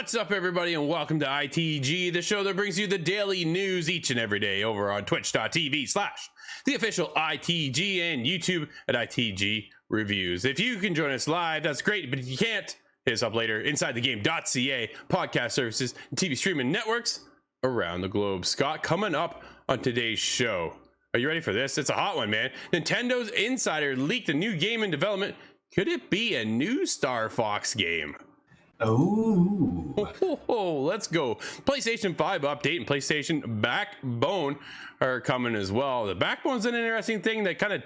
What's up, everybody, and welcome to ITG, the show that brings you the daily news each and every day over on twitch.tv/the official ITG and YouTube at ITG Reviews. If you can join us live, that's great, but if you can't, hit us up later inside the game.ca, podcast services, and TV streaming networks around the globe. Scott, coming up on today's show. Are you ready for this? It's a hot one, man. Nintendo's insider leaked a new game in development. Could it be a new Star Fox game? Oh, let's go. PlayStation 5 update and PlayStation Backbone are coming as well. The Backbone's an interesting thing that kind of,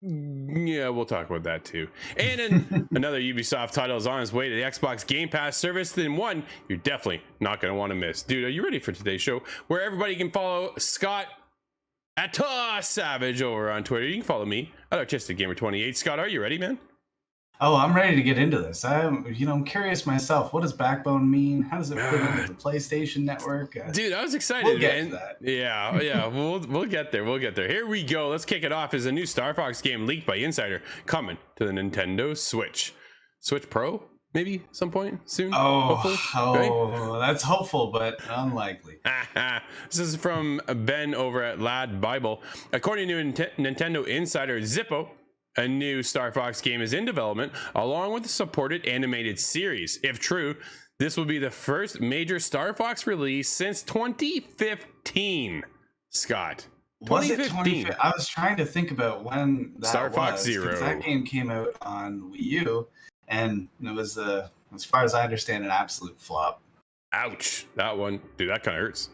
yeah, we'll talk about that too. And then another Ubisoft title is on its way to the Xbox Game Pass service. Then one you're definitely not going to want to miss. Dude, are you ready for today's show? Where everybody can follow Scott at Savage over on Twitter. You can follow me at ArtisticGamer28. Scott, are you ready, man? Oh, I'm ready to get into this. I'm curious myself. What does Backbone mean? How does it fit into the PlayStation Network? Dude, I was excited. We'll get to that. Yeah, we'll get there. We'll get there. Here we go. Let's kick it off. As a new Star Fox game leaked by Insider coming to the Nintendo Switch Pro, maybe some point soon. Hopefully, right? That's hopeful, but unlikely. This is from Ben over at Lad Bible. According to Nintendo Insider Zippo, a new Star Fox game is in development, along with the supported animated series. If true, this will be the first major Star Fox release since 2015. Scott, 2015. I was trying to think about when that Star Fox Zero. That game came out on Wii U, and it was, as far as I understand, an absolute flop. Ouch, that one, dude, that kind of hurts.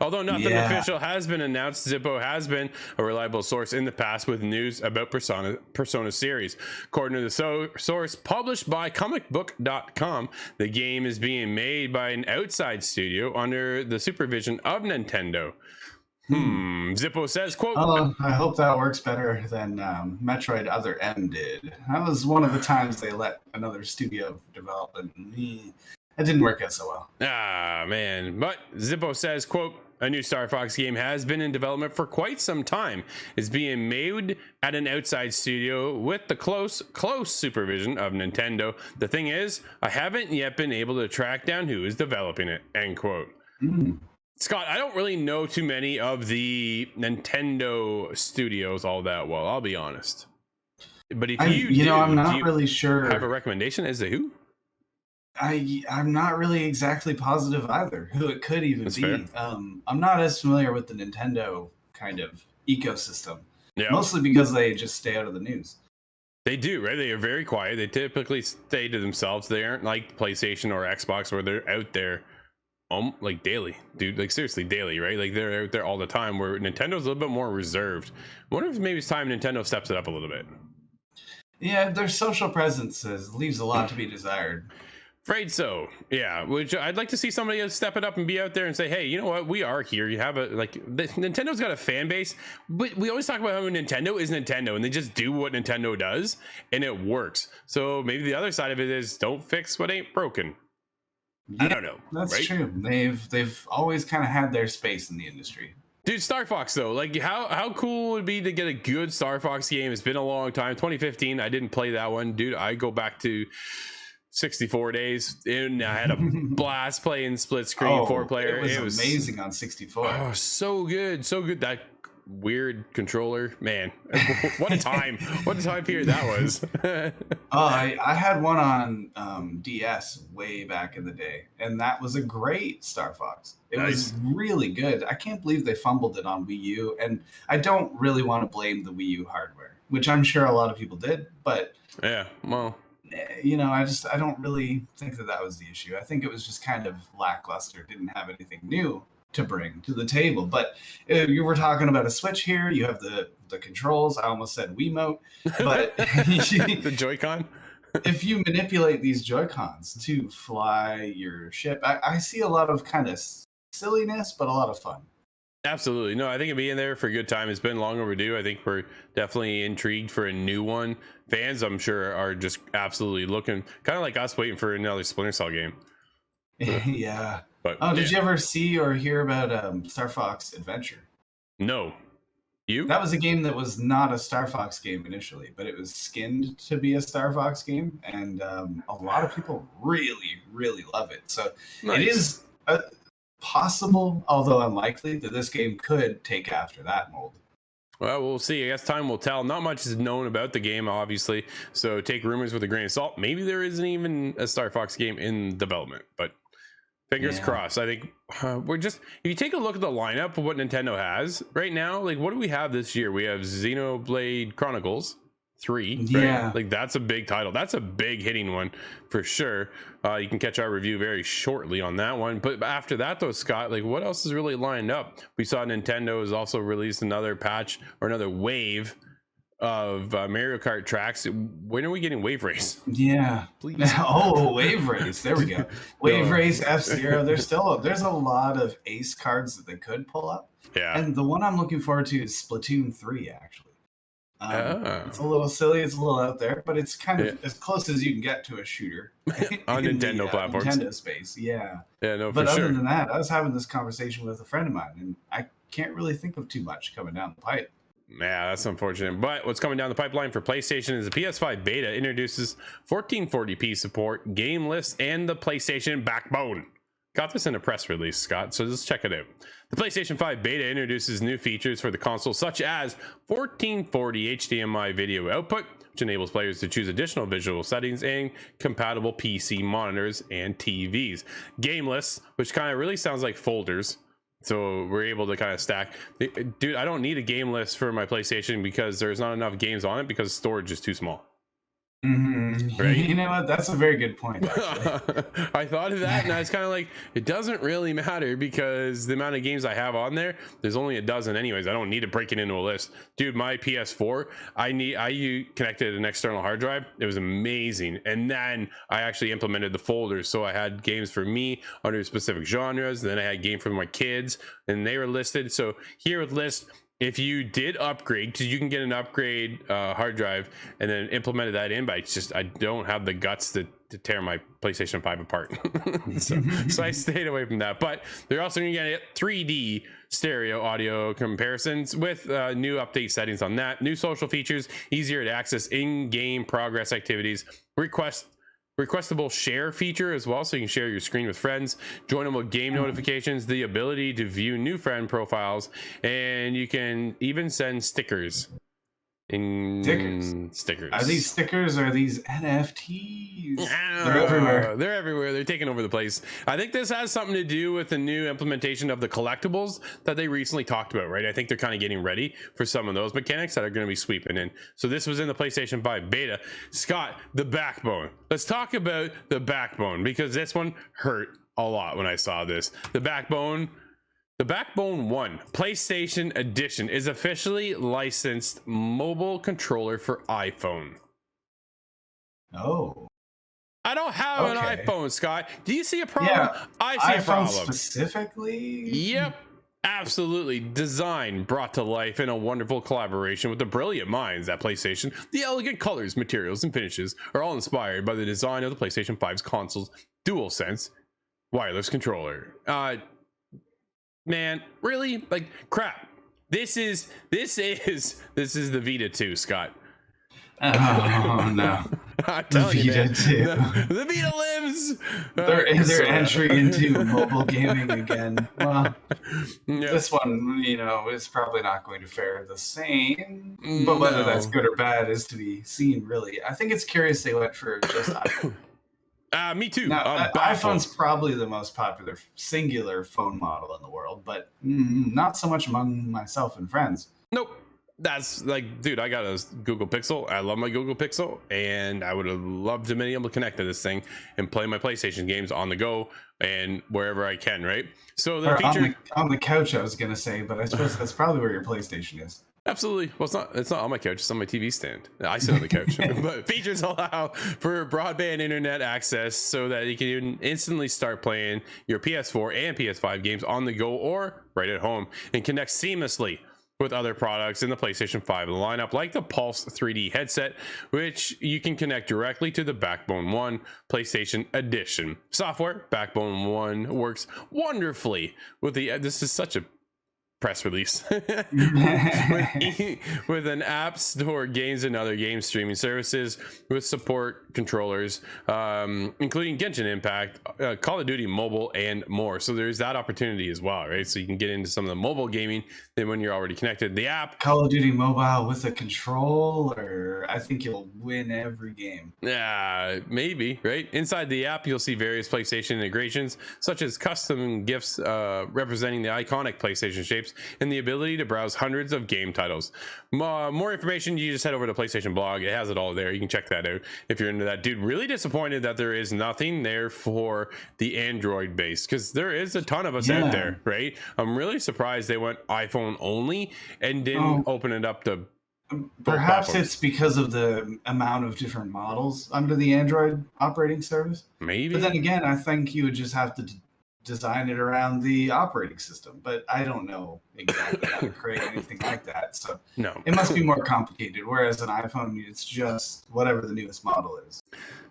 Although nothing official has been announced, Zippo has been a reliable source in the past with news about Persona series. According to the source published by comicbook.com, the game is being made by an outside studio under the supervision of Nintendo. Zippo says, quote, I hope that works better than Metroid Other M did. That was one of the times they let another studio develop, and it didn't work out so well. Man. But Zippo says, quote, a new Star Fox game has been in development for quite some time. It's being made at an outside studio with the close supervision of Nintendo. The thing is, I haven't yet been able to track down who is developing it, end quote. Scott, I don't really know too many of the Nintendo studios all that well, I'll be honest. But if I'm not really sure. Have a recommendation as to who? I'm not really exactly positive either who it could even That's be. Fair. I'm not as familiar with the Nintendo kind of ecosystem, yeah. Mostly because they just stay out of the news. They do, right? They are very quiet. They typically stay to themselves. They aren't like PlayStation or Xbox where they're out there like daily, dude. Like seriously, daily, right? Like they're out there all the time. Where Nintendo's a little bit more reserved. I wonder if maybe it's time Nintendo steps it up a little bit. Yeah, their social presence leaves a lot to be desired. Afraid so, yeah. Which I'd like to see somebody step it up and be out there and say, hey, you know what? We are here. You have Nintendo's got a fan base, but we always talk about how Nintendo is Nintendo and they just do what Nintendo does and it works. So maybe the other side of it is don't fix what ain't broken. Yeah, I don't know. That's right? true. They've always kind of had their space in the industry. Dude, Star Fox though, like how cool would it be to get a good Star Fox game? It's been a long time. 2015, I didn't play that one, dude. I go back to 64 days and I had a blast playing split screen 4-player. It was amazing on 64. Oh, so good. That weird controller, man. What a time. What a time period that was. I had one on DS way back in the day, and that was a great Star Fox. It was really good. I can't believe they fumbled it on Wii U, and I don't really want to blame the Wii U hardware, which I'm sure a lot of people did, but yeah, well, I don't really think that was the issue. I think it was just kind of lackluster. Didn't have anything new to bring to the table. But you were talking about a Switch here. You have the controls. I almost said Wiimote, but the Joy-Con. If you manipulate these Joy-Cons to fly your ship, I see a lot of kind of silliness, but a lot of fun. Absolutely. No, I think it'd be in there for a good time. It's been long overdue. I think we're definitely intrigued for a new one. Fans, I'm sure, are just absolutely looking, kind of like us, waiting for another Splinter Cell game. Yeah. But did you ever see or hear about Star Fox Adventure? No. You? That was a game that was not a Star Fox game initially, but it was skinned to be a Star Fox game, and a lot of people really, really love it. So it Nice. is possible, although unlikely, that this game could take after that mold. Well, we'll see. I guess time will tell. Not much is known about the game, obviously, so take rumors with a grain of salt. Maybe there isn't even a Star Fox game in development, but fingers crossed. I think we're just, if you take a look at the lineup of what Nintendo has right now, like what do we have this year? We have Xenoblade Chronicles 3, right? Yeah. Like that's a big title. That's a big hitting one for sure. You can catch our review very shortly on that one. But after that though, Scott, like what else is really lined up? We saw Nintendo has also released another patch or another wave of Mario Kart tracks. When are we getting Wave Race? Yeah. Please. Oh, Wave Race. There we go. Wave Race, F-Zero. There's a lot of ace cards that they could pull up. Yeah. And the one I'm looking forward to is Splatoon 3, actually. It's a little silly, it's a little out there, but it's kind of as close as you can get to a shooter on Nintendo platforms. Nintendo space, yeah. Yeah, no, but for other sure. than that, I was having this conversation with a friend of mine, and I can't really think of too much coming down the pipe. Yeah, that's unfortunate. But what's coming down the pipeline for PlayStation is the PS5 beta introduces 1440p support, game list, and the PlayStation Backbone. Got this in a press release, Scott, so let's check it out. The PlayStation 5 beta introduces new features for the console, such as 1440 HDMI video output, which enables players to choose additional visual settings and compatible PC monitors and TVs. Game lists, which kind of really sounds like folders. So we're able to kind of stack. Dude, I don't need a game list for my PlayStation because there's not enough games on it because storage is too small. Mm-hmm. Right? You know what? That's a very good point. I thought of that, and I was kind of like, it doesn't really matter because the amount of games I have on there's only a dozen anyways. I don't need to break it into a list. Dude, my PS4, I connected an external hard drive. It was amazing. And then I actually implemented the folders. So I had games for me under specific genres. And then I had game for my kids, and they were listed. So here with list, if you did upgrade, because you can get an upgrade hard drive and then implemented that in, but it's just I don't have the guts to tear my PlayStation 5 apart. so I stayed away from that. But they're also going to get 3D stereo audio comparisons with new update settings on that, new social features, easier to access in-game progress activities, requestable share feature as well, so you can share your screen with friends, joinable game notifications, the ability to view new friend profiles, and you can even send stickers. Stickers. Are these stickers or are these NFTs? They're everywhere. They're everywhere. They're taking over the place. I think this has something to do with the new implementation of the collectibles that they recently talked about, right? I think they're kind of getting ready for some of those mechanics that are going to be sweeping in. So this was in the PlayStation 5 beta. Scott, the Backbone. Let's talk about the Backbone because this one hurt a lot when I saw this. The Backbone 1 PlayStation Edition is officially licensed mobile controller for iPhone. Oh. I don't have an iPhone, Scott. Do you see a problem? Yeah, I see a problem. Specifically? Yep. Absolutely. Design brought to life in a wonderful collaboration with the brilliant minds at PlayStation. The elegant colors, materials, and finishes are all inspired by the design of the PlayStation 5's console's DualSense wireless controller. Man, really? Like crap. This is the Vita 2, Scott. Oh no. I'm telling you, man, too. The Vita lives. Their entry into mobile gaming again. Well, this one, is probably not going to fare the same. But whether that's good or bad is to be seen, really. I think it's curious they went for just iPhone. Me too. Now, iPhone's probably the most popular singular phone model in the world, but not so much among myself and friends. Nope. That's like, dude, I got a Google Pixel. I love my Google Pixel, and I would have loved to be able to connect to this thing and play my PlayStation games on the go and wherever I can, right? So the feature on the couch, I was gonna say, but I suppose that's probably where your PlayStation is. Absolutely. Well, it's not on my couch. It's on my TV stand. I sit on the couch. But features allow for broadband internet access so that you can instantly start playing your PS4 and PS5 games on the go or right at home and connect seamlessly with other products in the PlayStation 5 lineup, like the Pulse 3D headset, which you can connect directly to the Backbone 1 PlayStation Edition. Software, Backbone 1 works wonderfully with this is such a press release with an app store, games and other game streaming services with support controllers, including Genshin Impact, Call of Duty Mobile, and more. So there's that opportunity as well, right? So you can get into some of the mobile gaming then when you're already connected. The app, Call of Duty Mobile with a controller, I think you'll win every game. Yeah, maybe, right? Inside the app, you'll see various PlayStation integrations, such as custom gifts representing the iconic PlayStation shapes and the ability to browse hundreds of game titles. More information, you just head over to PlayStation blog. It has it all there. You can check that out if you're into that. Dude, really disappointed that there is nothing there for the Android base, because there is a ton of us out there, right? I'm really surprised they went iPhone only and didn't open it up to perhaps it's because of the amount of different models under the Android operating service. Maybe. But then again, I think you would just have to design it around the operating system. But I don't know exactly how to create anything like that. So no, it must be more complicated. Whereas an iPhone, it's just whatever the newest model is.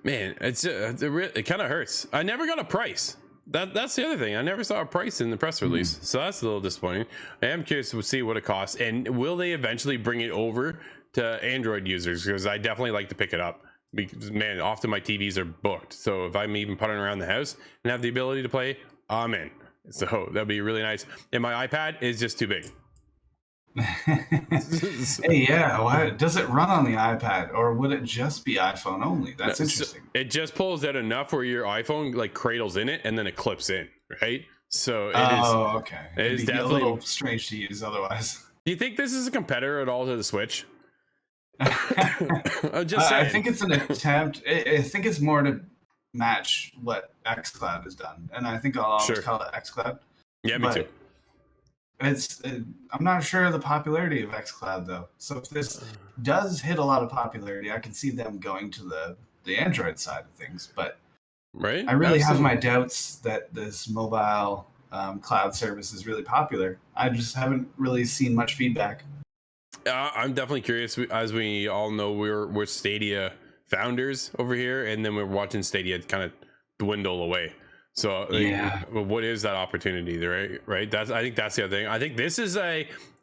Man, it kind of hurts. I never got a price. That's the other thing. I never saw a price in the press release, so that's a little disappointing. I am curious to see what it costs, and will they eventually bring it over to Android users? Because I definitely like to pick it up. Because man, often my TVs are booked, so if I'm even putting around the house and have the ability to play, I'm in. So that'd be really nice. And my iPad is just too big. Hey, yeah. Does it run on the iPad, or would it just be iPhone only? That's interesting. It just pulls out enough where your iPhone like cradles in it, and then it clips in, right? So it is. Okay. It is It'd be definitely a little strange to use otherwise. Do you think this is a competitor at all to the Switch? I'm just saying. I think it's an attempt. I think it's more to match what xCloud has done, and I think I'll always call it xCloud. Yeah, me too. I'm not sure of the popularity of xCloud though. So if this does hit a lot of popularity, I can see them going to the Android side of things. But right, I really have my doubts that this mobile cloud service is really popular. I just haven't really seen much feedback. I'm definitely curious. As we all know, we're Stadia founders over here, and then we're watching Stadia kind of dwindle away. So what is that opportunity there, right? I think that's the other thing. I think this is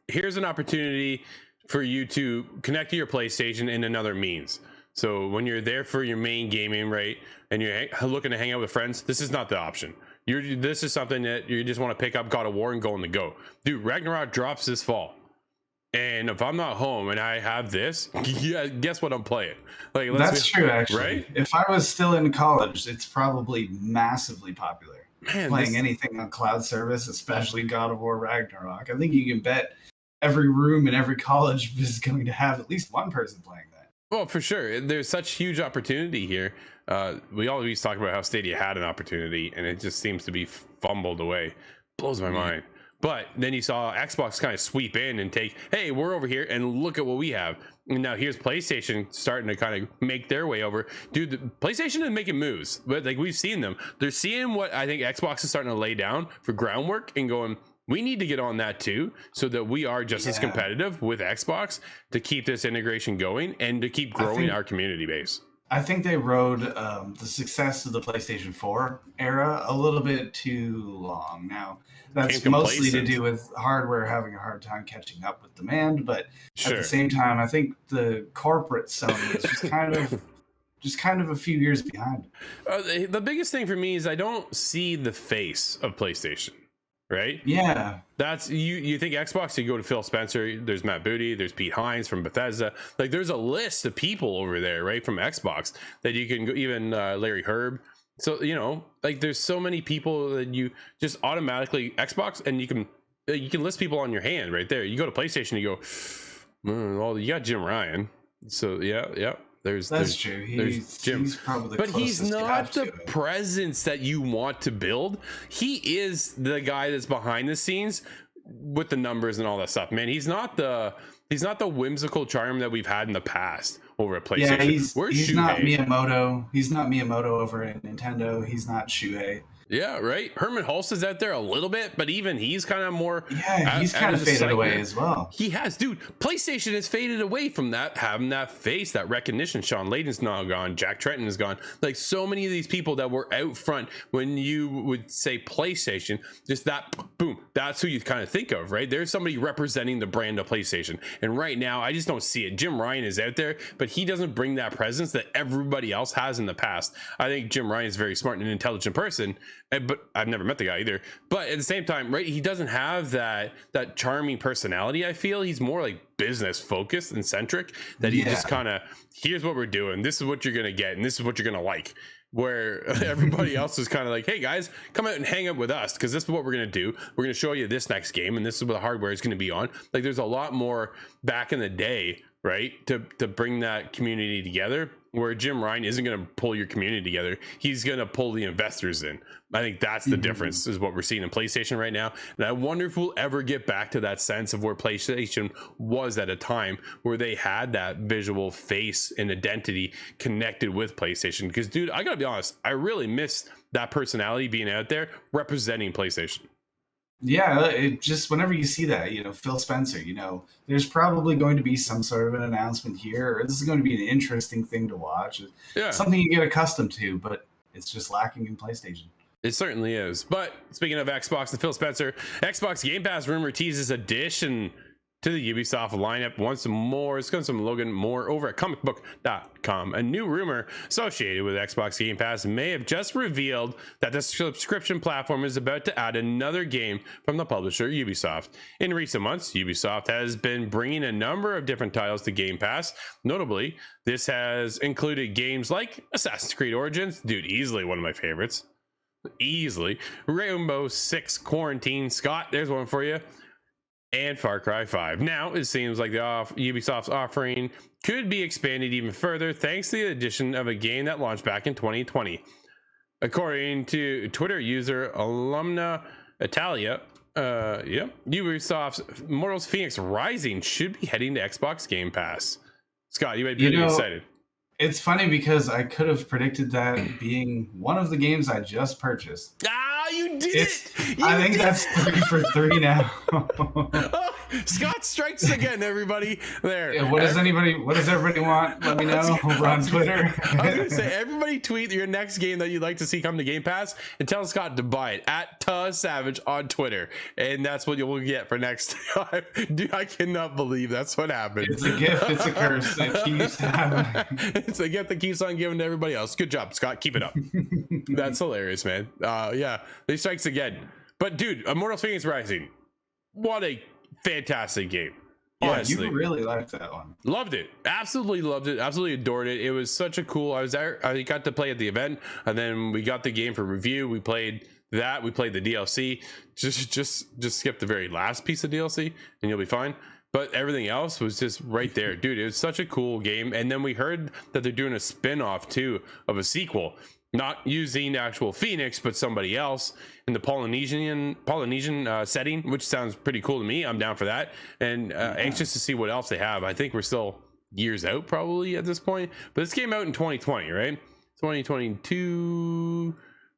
here's an opportunity for you to connect to your PlayStation in another means. So when you're there for your main gaming, right, and you're looking to hang out with friends, this is not the option. This is something that you just want to pick up God of War and go on the go. Dude, Ragnarok drops this fall. And if I'm not home and I have this, yeah, guess what I'm playing? Like that's true, actually. Right? If I was still in college, it's probably massively popular. Man, playing anything on cloud service, especially God of War Ragnarok. I think you can bet every room in every college is going to have at least one person playing that. Well, for sure. There's such huge opportunity here. We always talk about how Stadia had an opportunity, and it just seems to be fumbled away. Blows my mind. But then you saw Xbox kind of sweep in and take, hey, we're over here and look at what we have. And now here's PlayStation starting to kind of make their way over. Dude, the PlayStation is making moves, but like we've seen them. They're seeing what I think Xbox is starting to lay down for groundwork and going, we need to get on that too, so that we are just as competitive with Xbox to keep this integration going and to keep growing our community base. I think they rode the success of the PlayStation 4 era a little bit too long. Now, that's mostly to do with hardware having a hard time catching up with demand, but at the same time, I think the corporate Sony is just kind of a few years behind. The biggest thing for me is I don't see the face of PlayStation. Right? Yeah. That's you think Xbox, you go to Phil Spencer, there's Matt Booty, there's Pete Hines from Bethesda. Like there's a list of people over there, right, from Xbox that you can go, even Larry Herb. So, you know, like there's so many people that you just automatically Xbox, and you can list people on your hand right there. You go to PlayStation, you go, well, you got Jim Ryan. So yeah. That's true. There's Jim, he's probably but he's not the presence that you want to build. He is the guy that's behind the scenes with the numbers and all that stuff. Man, he's not the whimsical charm that we've had in the past over at PlayStation. Yeah, he's not Miyamoto. He's not Miyamoto over at Nintendo. He's not Shuhei. Yeah, right. Herman Hulst is out there a little bit, but even he's kind of more. Yeah, he's kind of faded away as well. He has, dude. PlayStation has faded away from that, having that face, that recognition. Sean Layden's now gone. Jack Trenton is gone. Like so many of these people that were out front when you would say PlayStation, just that boom, that's who you kind of think of, right? There's somebody representing the brand of PlayStation. And right now, I just don't see it. Jim Ryan is out there, but he doesn't bring that presence that everybody else has in the past. I think Jim Ryan is a very smart and intelligent person. But I've never met the guy either. But at the same time, right, he doesn't have that charming personality. I feel he's more like business focused and centric. That he just kind of, here's what we're doing. This is what you're gonna get, and this is what you're gonna like. Where everybody else is kind of like, hey guys, come out and hang out with us because this is what we're gonna do. We're gonna show you this next game, and this is what the hardware is gonna be on. Like, there's a lot more back in the day, right, to bring that community together. Where Jim Ryan isn't going to pull your community together, he's going to pull the investors in. I think that's the difference, is what we're seeing in PlayStation right now. And I wonder if we'll ever get back to that sense of where PlayStation was at a time where they had that visual face and identity connected with PlayStation. Because, dude, I got to be honest, I really miss that personality being out there representing PlayStation. Yeah, it just whenever you see that, Phil Spencer, there's probably going to be some sort of an announcement here, or this is going to be an interesting thing to watch. Yeah. Something you get accustomed to, but it's just lacking in PlayStation. It certainly is. But speaking of Xbox and Phil Spencer, Xbox Game Pass rumor teases addition to the Ubisoft lineup once more. It's got some Logan more over at comicbook.com. A new rumor associated with Xbox Game Pass may have just revealed that the subscription platform is about to add another game from the publisher Ubisoft. In recent months, Ubisoft has been bringing a number of different titles to Game Pass. Notably, this has included games like Assassin's Creed Origins, dude, easily one of my favorites. Easily. Rainbow Six Quarantine, Scott, there's one for you. And Far Cry 5. Now, it seems like Ubisoft's offering could be expanded even further thanks to the addition of a game that launched back in 2020. According to Twitter user Alumna Italia, Ubisoft's Immortals Phoenix Rising should be heading to Xbox Game Pass. Scott, you might be really excited. It's funny because I could have predicted that being one of the games I just purchased. You did it! I think that's 3 for 3 now. Oh, Scott strikes again, everybody. There. Yeah, what does everybody want? Let me know over on Twitter. I was gonna say, everybody tweet your next game that you'd like to see come to Game Pass and tell Scott to buy it at Savage on Twitter, and that's what you will get for next time. Dude, I cannot believe that's what happened. It's a gift. It's a curse. It keeps happening. It's a gift that keeps on giving to everybody else. Good job, Scott. Keep it up. That's hilarious, man. Yeah, they strikes again. But dude, Immortals Phoenix Rising, what a fantastic game. Honestly, you really liked that one. Loved it. Absolutely loved it. Absolutely adored it. It was such a cool. I was there. I got to play at the event, and then we got the game for review. We played that. We played the DLC. Just skip the very last piece of DLC, and you'll be fine. But everything else was just right there, dude. It was such a cool game. And then we heard that they're doing a spin-off too of a sequel, not using actual Phoenix, but somebody else in the Polynesian setting, which sounds pretty cool to me. I'm down for that, and anxious to see what else they have. I think we're still years out probably at this point, but this came out in 2020, right? 2022.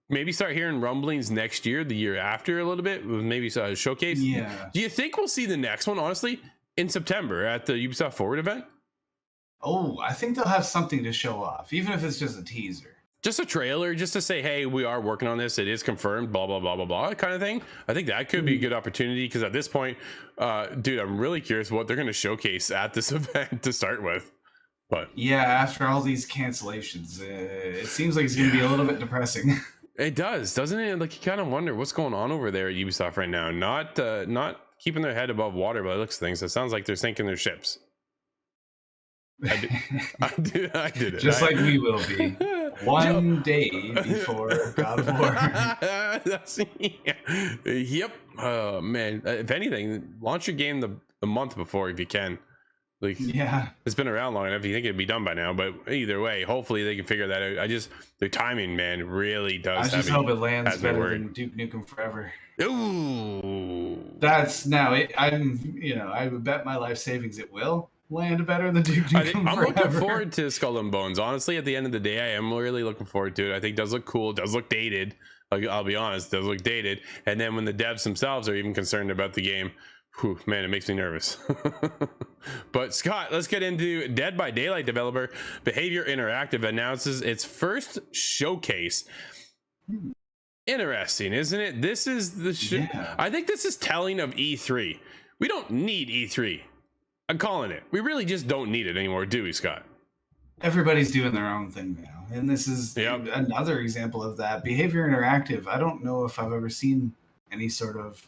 Maybe start hearing rumblings next year, the year after a little bit, maybe a showcase. Yeah. Do you think we'll see the next one, honestly, in September at the Ubisoft Forward event? Oh, I think they'll have something to show off, even if it's just a teaser. Just a trailer, just to say, hey, we are working on this. It is confirmed, blah, blah, blah, blah, blah, kind of thing. I think that could be a good opportunity because at this point, dude, I'm really curious what they're going to showcase at this event to start with. But yeah, after all these cancellations, it seems like it's going to be a little bit depressing. It does, doesn't it? Like, you kind of wonder what's going on over there at Ubisoft right now. Not keeping their head above water by the looks of things. It sounds like they're sinking their ships. I did it. Just like we will be. One day before God of War. Yep. Oh, man. If anything, launch your game the month before if you can. Like, yeah, it's been around long enough. You think it'd be done by now, but either way, hopefully they can figure that out. Their timing, man, really does. I just hope it lands better than Duke Nukem Forever. Ooh, that's now. I would bet my life savings it will land better than Duke Nukem Forever. I'm looking forward to Skull and Bones. Honestly, at the end of the day, I am really looking forward to it. I think it does look cool. It does look dated. Like, I'll be honest, those look dated. And then when the devs themselves are even concerned about the game, whew, man, it makes me nervous. But Scott, let's get into Dead by Daylight developer Behavior Interactive announces its first showcase. Interesting, isn't it? This is the I think this is telling of E3. We don't need E3. I'm calling it. We really just don't need it anymore, do we, Scott? Everybody's doing their own thing now, and this is another example of that. Behavior Interactive, I don't know if I've ever seen any sort of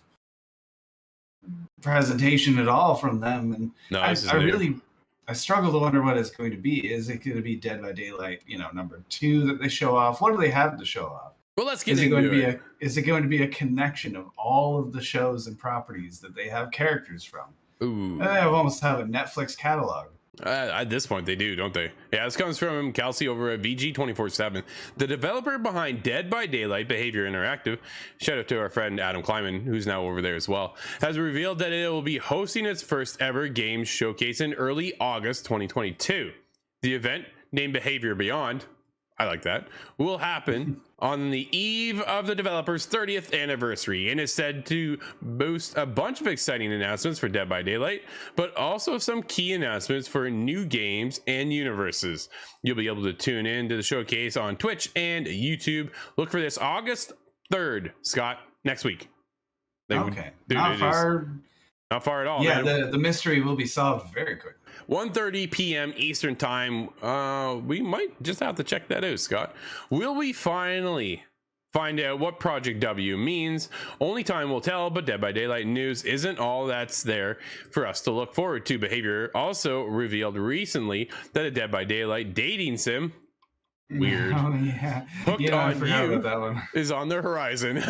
presentation at all from them, and no, I struggle to wonder what it's going to be. Is it going to be Dead by Daylight, number 2 that they show off? What do they have to show off? Well, let's get into it. Is it going to be a connection of all of the shows and properties that they have characters from? Ooh. They almost have a Netflix catalog. At this point, they do, don't they? Yeah, this comes from Kelsey over at VG247. The developer behind Dead by Daylight, Behavior Interactive, shout out to our friend Adam Kleiman, who's now over there as well, has revealed that it will be hosting its first ever games showcase in early August 2022. The event, named Behavior Beyond, I like that, will happen on the eve of the developer's 30th anniversary and is said to boost a bunch of exciting announcements for Dead by Daylight, but also some key announcements for new games and universes. You'll be able to tune in to the showcase on Twitch and YouTube. Look for this August 3rd, Scott, next week. Okay. Dude, not far at all. Yeah, man. the mystery will be solved very quickly. 1:30 p.m. Eastern time. We might just have to check that out, Scott. Will we finally find out what Project W means? Only time will tell, but Dead by Daylight news isn't all that's there for us to look forward to. Behavior also revealed recently that a Dead by Daylight dating sim, weird, Hooked on You, is on the horizon.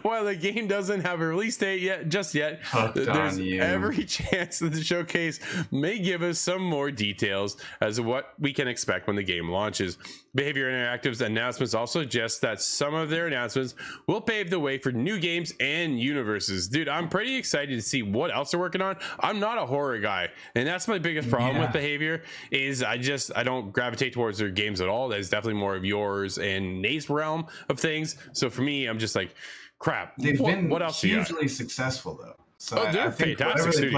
While the game doesn't have a release date yet, there's every chance that the showcase may give us some more details as to what we can expect when the game launches. Behavior Interactive's announcements also suggest that some of their announcements will pave the way for new games and universes. Dude, I'm pretty excited to see what else they're working on. I'm not a horror guy, and that's my biggest problem with Behavior is I don't gravitate towards their games at all. That's definitely more of yours and Nate's realm of things. So for me, I'm just like, crap. They've been what else hugely successful though. So they're fantastic.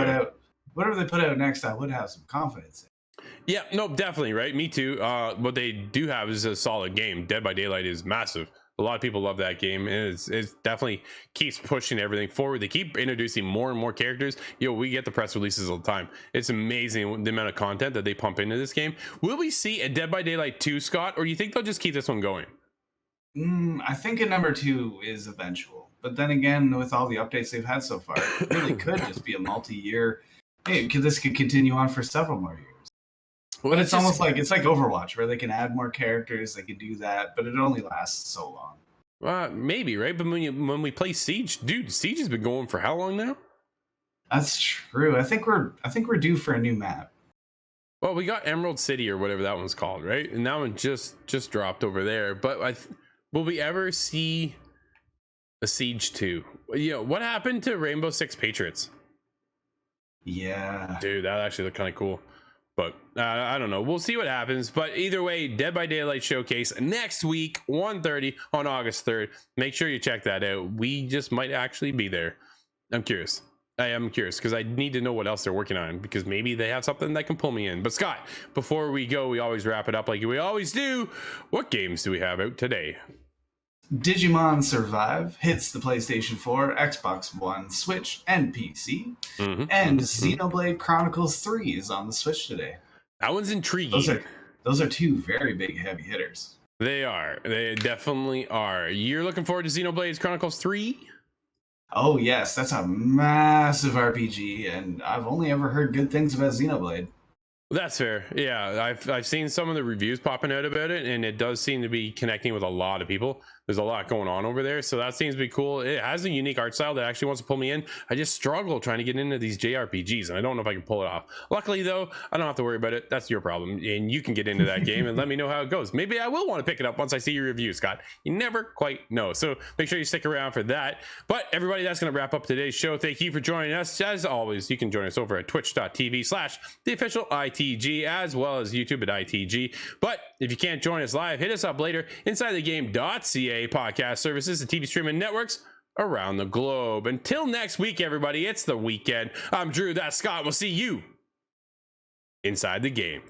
Whatever they put out next, I would have some confidence in. Yeah, no, definitely, right? Me too. What they do have is a solid game. Dead by Daylight is massive. A lot of people love that game, and it definitely keeps pushing everything forward. They keep introducing more and more characters. We get the press releases all the time. It's amazing the amount of content that they pump into this game. Will we see a Dead by Daylight 2, Scott, or do you think they'll just keep this one going? I think a number 2 is eventual, but then again, with all the updates they've had so far, it really could just be a multi-year. Hey, this could continue on for several more years. Well, but it's almost like Overwatch, where they can add more characters. They can do that, but it only lasts so long. Maybe, right? But when we play Siege, dude, Siege has been going for how long now? That's true. I think we're due for a new map. Well, we got Emerald City or whatever that one's called, right? And that one just dropped over there. But will we ever see a Siege 2? What happened to Rainbow Six Patriots? Yeah, dude, that actually looked kind of cool. But I don't know. We'll see what happens. But either way, Dead by Daylight showcase next week, 1:30 on August 3rd. Make sure you check that out. We just might actually be there. I'm curious. I am curious because I need to know what else they're working on, because maybe they have something that can pull me in. But Scott, before we go, we always wrap it up like we always do. What games do we have out today? Digimon Survive hits the PlayStation 4, Xbox One, Switch, and PC. And Xenoblade Chronicles 3 is on the Switch today. That one's intriguing. Those are 2 very big heavy hitters. They are. They definitely are. You're looking forward to Xenoblade Chronicles 3? Oh yes, that's a massive RPG, and I've only ever heard good things about Xenoblade. That's fair. Yeah, I've seen some of the reviews popping out about it, and it does seem to be connecting with a lot of people. There's a lot going on over there, so that seems to be cool. It has a unique art style that actually wants to pull me in. I just struggle trying to get into these JRPGs, and I don't know if I can pull it off. Luckily, though, I don't have to worry about it. That's your problem, and you can get into that game and let me know how it goes. Maybe I will want to pick it up once I see your review, Scott. You never quite know, so make sure you stick around for that. But everybody, that's going to wrap up today's show. Thank you for joining us. As always, you can join us over at twitch.tv/theofficialitg, as well as YouTube at ITG. But if you can't join us live, hit us up later inside the game.ca UK podcast services and TV streaming networks around the globe. Until next week, everybody, it's the weekend. I'm Drew, that's Scott. We'll see you inside the game.